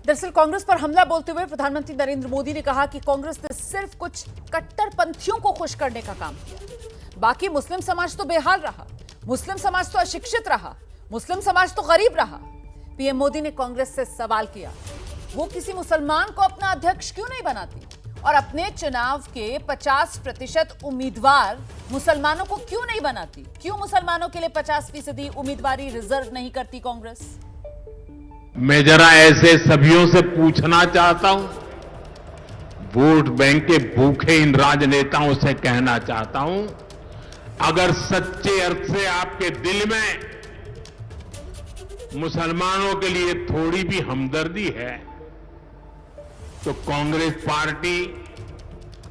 दरअसल कांग्रेस पर हमला बोलते हुए प्रधानमंत्री नरेंद्र मोदी ने कहा कि कांग्रेस ने सिर्फ कुछ कट्टरपंथियों को खुश करने का काम किया। बाकी मुस्लिम समाज तो बेहाल रहा, मुस्लिम समाज तो अशिक्षित रहा, मुस्लिम समाज तो गरीब रहा। पीएम मोदी ने कांग्रेस से सवाल किया, वो किसी मुसलमान को अपना अध्यक्ष क्यों नहीं बनाती और अपने चुनाव के 50% उम्मीदवार मुसलमानों को क्यों नहीं बनाती? क्यों मुसलमानों के लिए 50% उम्मीदवारी रिजर्व नहीं करती कांग्रेस? मैं जरा ऐसे सभियों से पूछना चाहता हूं, वोट बैंक के भूखे इन राजनेताओं से कहना चाहता हूं, अगर सच्चे अर्थ से आपके दिल में मुसलमानों के लिए थोड़ी भी हमदर्दी है तो कांग्रेस पार्टी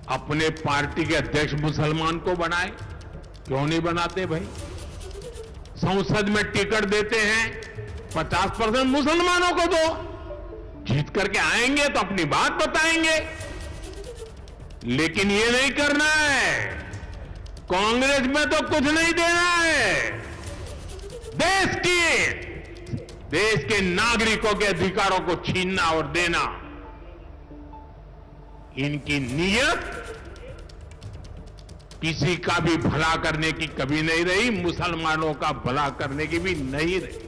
अपने पार्टी के अध्यक्ष मुसलमान को बनाए। क्यों नहीं बनाते भाई? संसद में टिकट देते हैं, 50% मुसलमानों को दो, जीत करके आएंगे तो अपनी बात बताएंगे। लेकिन ये नहीं करना है, कांग्रेस में तो कुछ नहीं देना है। देश के नागरिकों के अधिकारों को छीनना और देना, इनकी नीयत किसी का भी भला करने की कभी नहीं रही, मुसलमानों का भला करने की भी नहीं रही।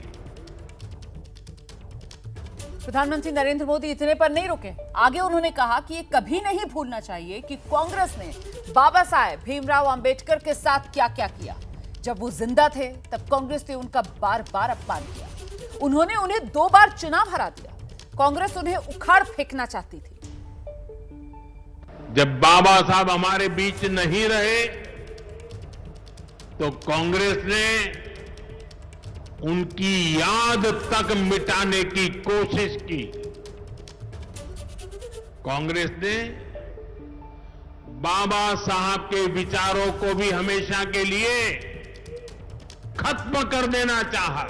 प्रधानमंत्री नरेंद्र मोदी इतने पर नहीं रुके, आगे उन्होंने कहा कि ये कभी नहीं भूलना चाहिए कि कांग्रेस ने बाबा साहेब भीमराव अंबेडकर के साथ क्या क्या किया। जब वो जिंदा थे तब कांग्रेस ने उनका बार बार अपमान किया, उन्होंने उन्हें 2 बार चुनाव हरा दिया। कांग्रेस उन्हें उखाड़ फेंकना चाहती थी। जब बाबा साहब हमारे बीच नहीं रहे तो कांग्रेस ने उनकी याद तक मिटाने की कोशिश की। कांग्रेस ने बाबा साहब के विचारों को भी हमेशा के लिए खत्म कर देना चाहा।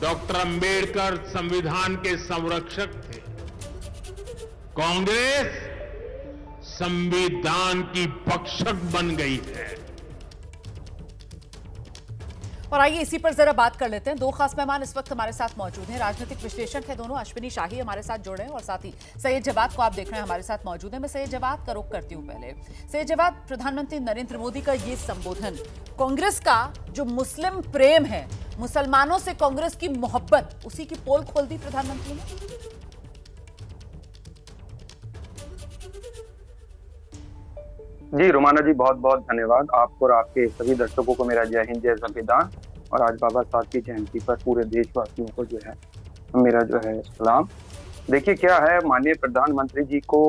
डॉक्टर अंबेडकर संविधान के संरक्षक थे, कांग्रेस संविधान की भक्षक बन गई है। और आइए इसी पर जरा बात कर लेते हैं। 2 खास मेहमान इस वक्त हमारे साथ मौजूद हैं। राजनीतिक विश्लेषक हैं दोनों, अश्विनी शाही हमारे साथ जुड़े हैं और साथ ही सैयद जवाद को आप देख रहे हैं हमारे साथ मौजूद है। मैं सैयद जवाद का रुख करती हूं। पहले सैयद जवाद, प्रधानमंत्री नरेंद्र मोदी का ये संबोधन, कांग्रेस का जो मुस्लिम प्रेम है, मुसलमानों से कांग्रेस की मोहब्बत, उसी की पोल खोल दी प्रधानमंत्री ने। जी रुमाना जी, बहुत बहुत धन्यवाद आपको और आपके सभी दर्शकों को मेरा जय हिंद जय संविधान। और आज बाबा साहब की जयंती पर पूरे देशवासियों को जो है मेरा जो है सलाम। देखिए क्या है, माननीय प्रधानमंत्री जी को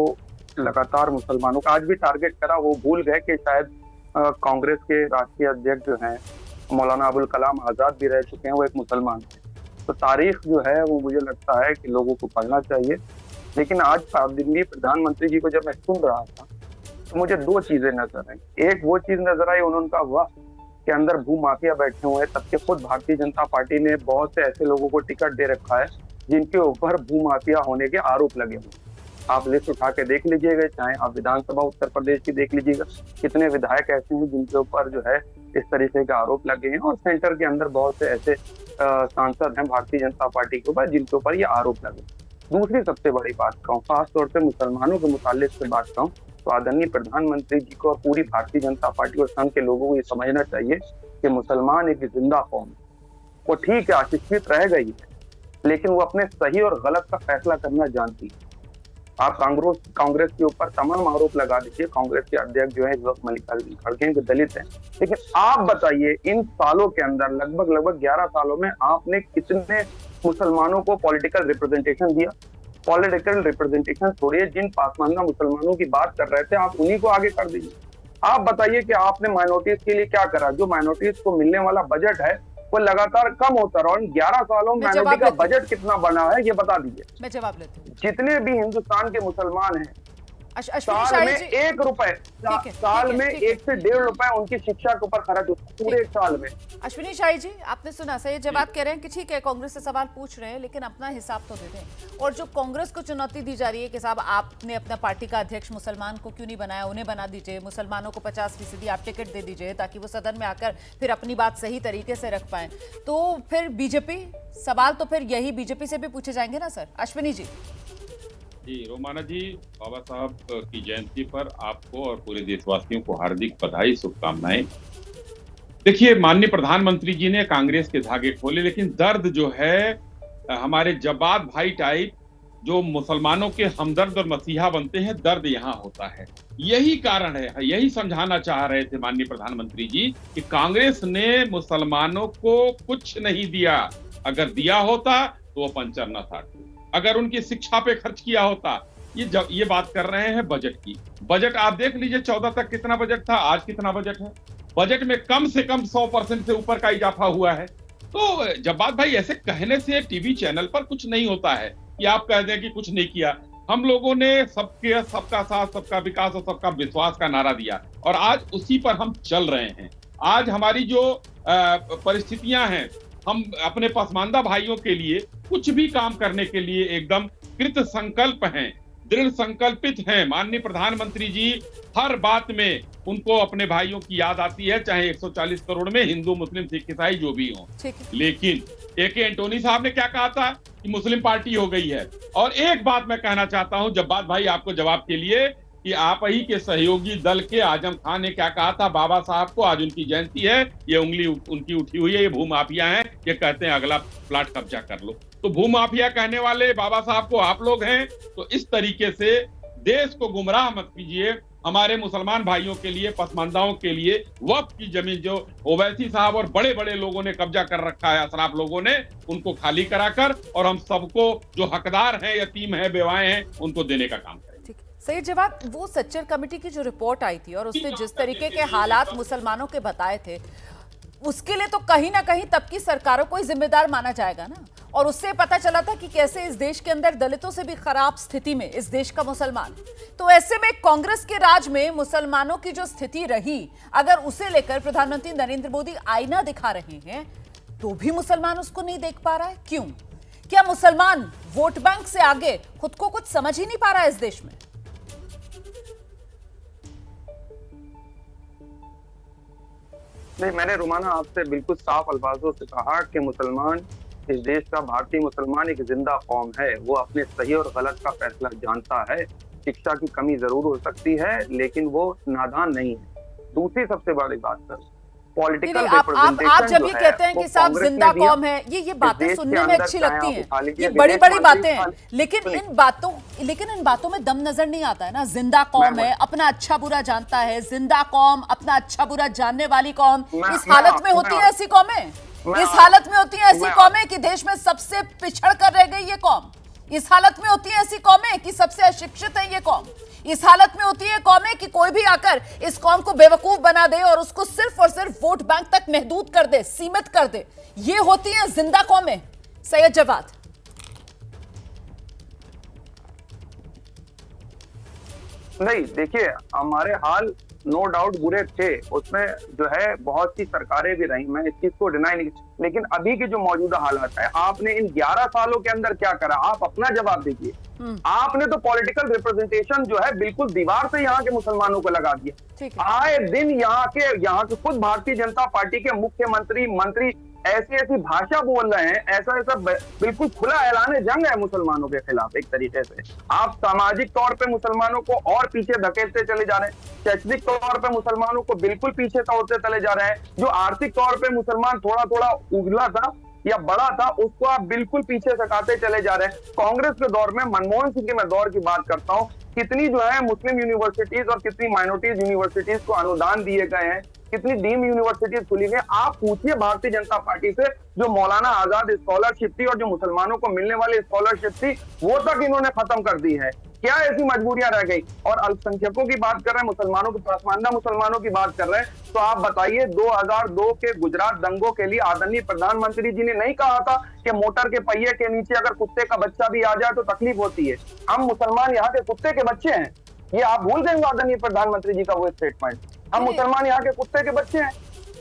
लगातार मुसलमानों का आज भी टारगेट करा। वो भूल गए कि शायद कांग्रेस के राष्ट्रीय अध्यक्ष जो हैं मौलाना अबुल कलाम आजाद भी रह चुके हैं, वो एक मुसलमान थे। तो तारीख जो है वो मुझे लगता है कि लोगों को पढ़ना चाहिए। लेकिन आज दिल्ली प्रधानमंत्री जी को जब मैं सुन रहा था तो मुझे 2 चीजें नजर आई। एक वो चीज नजर आई, उनका वक्त के अंदर भू माफिया बैठे हुए हैं। तब के खुद भारतीय जनता पार्टी ने बहुत से ऐसे लोगों को टिकट दे रखा है जिनके ऊपर भू माफिया होने के आरोप लगे हुए। आप लिस्ट उठा के देख लीजिएगा, चाहे आप विधानसभा उत्तर प्रदेश की देख लीजिएगा, कितने विधायक ऐसे हैं जिनके ऊपर जो है इस तरीके के आरोप लगे हैं। और सेंटर के अंदर बहुत से ऐसे सांसद हैं भारतीय जनता पार्टी के ऊपर जिनके ऊपर ये आरोप लगे। दूसरी सबसे बड़ी बात कहूँ, खासतौर से मुसलमानों के मुतालिक से बात कहूँ, तो आदरणीय प्रधानमंत्री जी को और पूरी भारतीय जनता पार्टी और संघ के लोगों को ये समझना चाहिए कि मुसलमान एक जिंदा कौम है। वो ठीक है, अशिक्षित रह गई है, लेकिन वो अपने सही और गलत का फैसला करना जानती है। आप कांग्रेस के ऊपर तमाम आरोप लगा दीजिए। कांग्रेस के अध्यक्ष जो है इस वक्त मल्लिकार्जुन खड़गे जो दलित है, लेकिन आप बताइए इन सालों के अंदर लगभग 11 सालों में आपने कितने मुसलमानों को पॉलिटिकल रिप्रेजेंटेशन दिया? पॉलिटिकल रिप्रेजेंटेशन छोड़िए, जिन पासमानदा मुसलमानों की बात कर रहे थे आप उन्हीं को आगे कर दीजिए। आप बताइए कि आपने माइनॉरिटीज के लिए क्या करा? जो माइनॉरिटीज को मिलने वाला बजट है वो लगातार कम होता रहा। 11 सालों में माइनॉरिटी का बजट कितना बना है ये बता दीजिए। मैं जवाब लेती हूं। जितने भी हिंदुस्तान के मुसलमान हैं अश्विनी साल शाही में जी, 1 रुपए, ठीक है, साल में ठीक है। 1 से 1.5 रुपए उनकी शिक्षा के ऊपर खर्च होता है पूरे एक साल में। अश्विनी शाही जी, आपने सुना सही जवाब कह रहे हैं कि ठीक है कांग्रेस से सवाल पूछ रहे हैं लेकिन अपना हिसाब तो दे दें। और जो कांग्रेस को चुनौती दी जा रही है कि साहब आपने अपना पार्टी का अध्यक्ष मुसलमान को क्यों नहीं बनाया, उन्हें बना दीजिए, मुसलमानों को 50% आप टिकट दे दीजिए ताकि वो सदन में आकर फिर अपनी बात सही तरीके से रख पाए, तो फिर बीजेपी, सवाल तो फिर यही बीजेपी से भी पूछे जाएंगे ना सर। अश्विनी जी जी, रोमाना जी, बाबा साहब की जयंती पर आपको और पूरे देशवासियों को हार्दिक बधाई, शुभकामनाएं। देखिए, माननीय प्रधानमंत्री जी ने कांग्रेस के धागे खोले, लेकिन दर्द जो है हमारे जब्बार भाई टाइप जो मुसलमानों के हमदर्द और मसीहा बनते हैं, दर्द यहाँ होता है। यही कारण है, यही समझाना चाह रहे थे माननीय प्रधानमंत्री जी कि कांग्रेस ने मुसलमानों को कुछ नहीं दिया। अगर दिया होता तो वो पंचर न था, अगर उनकी शिक्षा पे खर्च किया होता। ये बात कर रहे हैं बजट की। बजट आप देख लीजिए 14 तक कितना बजट था, आज कितना बजट है। बजट में कम से कम 100% से ऊपर का इजाफा हुआ है। तो जब्बार भाई, ऐसे कहने से टीवी चैनल पर कुछ नहीं होता है कि आप कह दें कि कुछ नहीं किया। हम लोगों ने सबका साथ, सबका विकास और सबका विश्वास का नारा दिया और आज उसी पर हम चल रहे हैं। आज हमारी जो परिस्थितियां हैं, हम अपने पसमानदा भाइयों के लिए कुछ भी काम करने के लिए एकदम कृत संकल्प हैं, दृढ़ संकल्पित हैं। माननीय प्रधानमंत्री जी हर बात में उनको अपने भाइयों की याद आती है, चाहे 140 करोड़ में हिंदू, मुस्लिम, सिख, ईसाई जो भी हो। लेकिन AK एंटोनी साहब ने क्या कहा था कि मुस्लिम पार्टी हो गई है। और एक बात मैं कहना चाहता हूं जब्बार भाई आपको जवाब के लिए कि आप ही के सहयोगी दल के आजम खान ने क्या कहा था बाबा साहब को। आज उनकी जयंती है, ये उंगली उनकी उठी हुई है, ये भूमाफिया हैं, ये कहते हैं अगला प्लाट कब्जा कर लो। तो भूमाफिया कहने वाले बाबा साहब को आप लोग हैं। तो इस तरीके से देश को गुमराह मत कीजिए। हमारे मुसलमान भाइयों के लिए, पसमानदाओं के लिए वक्फ की जमीन जो ओवैसी साहब और बड़े बड़े लोगों ने कब्जा कर रखा है, अशराफ लोगों ने, उनको खाली कराकर और हम सबको जो हकदार हैं, यतीम हैं, बेवाएं हैं, उनको देने का काम करें। सही जवाब। वो सच्चर कमेटी की जो रिपोर्ट आई थी और उसने जिस तरीके के हालात मुसलमानों के बताए थे, उसके लिए तो कहीं ना कहीं तब की सरकारों को ही जिम्मेदार माना जाएगा ना। और उससे पता चला था कि कैसे इस देश के अंदर दलितों से भी खराब स्थिति में इस देश का मुसलमान। तो ऐसे में कांग्रेस के राज में मुसलमानों की जो स्थिति रही, अगर उसे लेकर प्रधानमंत्री नरेंद्र मोदी आईना दिखा रहे हैं तो भी मुसलमान उसको नहीं देख पा रहा है। क्यों? क्या मुसलमान वोट बैंक से आगे खुद को कुछ समझ ही नहीं पा रहा है इस देश में? नहीं, मैंने रुमाना आपसे बिल्कुल साफ अल्फाजों से कहा कि मुसलमान, इस देश का भारतीय मुसलमान एक जिंदा कौम है। वो अपने सही और गलत का फैसला जानता है। शिक्षा की कमी जरूर हो सकती है लेकिन वो नादान नहीं है। दूसरी सबसे बड़ी बात सर, पॉलिटिकल रिप्रेजेंटेशन आप जब ये कहते हैं कि साहब जिंदा कौम है, ये बातें सुनने में अच्छी लगती हैं, ये बड़ी बड़ी बातें हैं, लेकिन इन बातों में दम नजर नहीं आता है ना। जिंदा कौम है, अपना अच्छा बुरा जानता है, जिंदा कौम, अपना अच्छा बुरा जानने वाली कौम। इस हालत में होती है ऐसी कौमें, इस हालत में होती है ऐसी कौमें कि देश में सबसे पिछड़ कर रह गई ये कौम। इस हालत में होती है ऐसी कौमें कि सबसे अशिक्षित है ये कौम। इस हालत में होती है कौमें कि कोई भी आकर इस कौम को बेवकूफ बना दे और उसको सिर्फ और सिर्फ वोट बैंक तक महदूद कर दे, सीमित कर दे। ये होती है जिंदा कौमें। सैयद जवाद, नहीं देखिए, हमारे हाल नो डाउट बुरे थे, उसमें जो है बहुत सी सरकारें भी रही, मैं इस चीज को डिनाई नहीं, लेकिन अभी की जो मौजूदा हालात है, आपने इन 11 सालों के अंदर क्या करा, आप अपना जवाब दीजिए। आपने तो पॉलिटिकल रिप्रेजेंटेशन जो है बिल्कुल दीवार से यहाँ के मुसलमानों को लगा दिया। आए दिन यहाँ के खुद भारतीय जनता पार्टी के मुख्यमंत्री, मंत्री ऐसी ऐसी भाषा बोल रहे हैं, ऐसा बिल्कुल खुला ऐलान जंग है मुसलमानों के खिलाफ। एक तरीके से आप सामाजिक तौर पे मुसलमानों को और पीछे धकेलते चले जा रहे हैं, शैक्षणिक तौर पे मुसलमानों को बिल्कुल पीछे तोड़ते चले जा रहे हैं। जो आर्थिक तौर पे मुसलमान थोड़ा थोड़ा उगला था या बड़ा था, उसको आप बिल्कुल पीछे सकाते चले जा रहे हैं। कांग्रेस के दौर में, मनमोहन सिंह के मैं दौर की बात करता हूँ, कितनी जो है मुस्लिम यूनिवर्सिटीज और कितनी माइनॉरिटीज यूनिवर्सिटीज को अनुदान दिए गए हैं, कितनी डीम यूनिवर्सिटीज खुली गई। आप पूछिए भारतीय जनता पार्टी से, जो मौलाना आजाद स्कॉलरशिप थी और जो मुसलमानों को मिलने वाली स्कॉलरशिप थी, वो तक इन्होंने खत्म कर दी है। क्या ऐसी मजबूरियां रह गई? और अल्पसंख्यकों की बात कर रहे हैं, मुसलमानों की, पसमानदा मुसलमानों की बात कर रहे हैं, तो आप बताइए 2002 के गुजरात दंगों के लिए आदरणीय प्रधानमंत्री जी ने नहीं कहा था कि मोटर के पहिए के नीचे अगर कुत्ते का बच्चा भी आ जाए तो तकलीफ होती है? हम मुसलमान यहाँ के कुत्ते के बच्चे हैं। ये आप भूल गए आदरणीय प्रधानमंत्री जी का वो स्टेटमेंट, हम नहीं। मुसलमान यहाँ के कुत्ते के बच्चे हैं,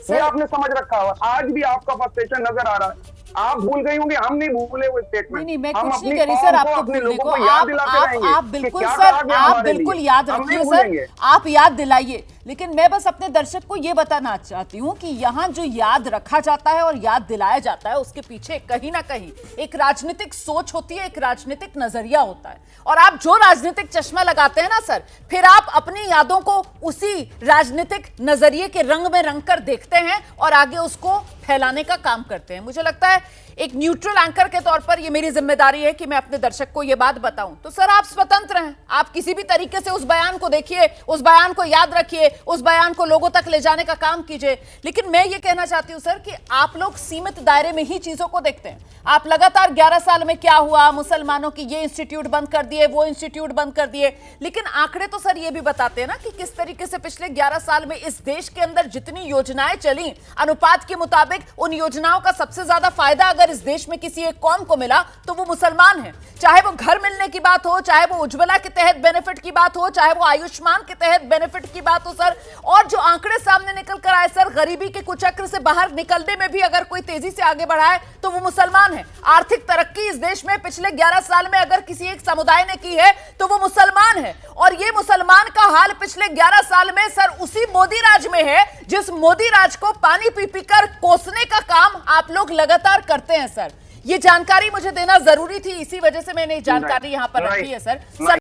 ये आपने समझ रखा है। आज भी आपका फ्रस्ट्रेशन नजर आ रहा है, आप भूल गई होंगी, हम नहीं भूले वो स्टेटमेंट। नहीं, मैं हम कुछ नहीं अपनी कह रही कौम सर को, आपको अपने भूलने लोगों को। को याद दिलाते रहेंगे आप कि बिल्कुल क्या सर, कहा गया आप हमारे बिल्कुल लिए। याद हम रखिए नहीं सर, भूलेंगे। आप याद दिलाइए। लेकिन मैं बस अपने दर्शक को ये बताना चाहती हूँ कि यहाँ जो याद रखा जाता है और याद दिलाया जाता है, उसके पीछे कहीं ना कहीं एक राजनीतिक सोच होती है, एक राजनीतिक नजरिया होता है। और आप जो राजनीतिक चश्मा लगाते हैं ना सर, फिर आप अपनी यादों को उसी राजनीतिक नजरिए के रंग में रंग कर देखते हैं और आगे उसको फैलाने का काम करते हैं। मुझे लगता है एक न्यूट्रल एंकर के तौर पर ये मेरी जिम्मेदारी है कि मैं अपने दर्शक को ये बात बताऊं। तो सर आप स्वतंत्र हैं, आप किसी भी तरीके से उस बयान को देखिए, उस बयान को याद रखिए, उस बयान को लोगों तक ले जाने का काम कीजिए। लेकिन मैं ये कहना चाहती हूं सर कि आप लोग सीमित दायरे में ही चीजों को देखते हैं। आप लगातार 11 साल में क्या हुआ, मुसलमानों की ये इंस्टीट्यूट बंद कर दिए, वो इंस्टीट्यूट बंद कर दिए, लेकिन आंकड़े तो सर ये भी बताते हैं ना कि किस तरीके से पिछले 11 साल में इस देश के अंदर जितनी योजनाएं चली, अनुपात के मुताबिक उन योजनाओं का सबसे ज्यादा फायदा अगर इस देश में किसी एक कौम को मिला तो वो मुसलमान है। चाहे वो घर मिलने की बात हो, चाहे वो उज्ज्वला के तहत बेनिफिट की बात हो, चाहे वो आयुष्मान के तहत बेनिफिट की बात हो सर। और जो आंकड़े सामने निकल कर आए सर, गरीबी के कुचक्र से बाहर निकलने में भी अगर कोई तेजी से आगे बढ़ा है तो वो मुसलमान है। आर्थिक तरक्की इस देश में पिछले 11 साल में अगर किसी एक समुदाय ने की है तो वो मुसलमान है। और ये मुसलमान का हाल पिछले 11 साल में सर उसी मोदी राज में है जिस मोदी राज को पानी पी पी कर कोसने का काम आप लोग लगातार करते हैं सर। ये जानकारी मुझे देना जरूरी थी, इसी वजह से मैंने जानकारी यहां पर रखी है सर।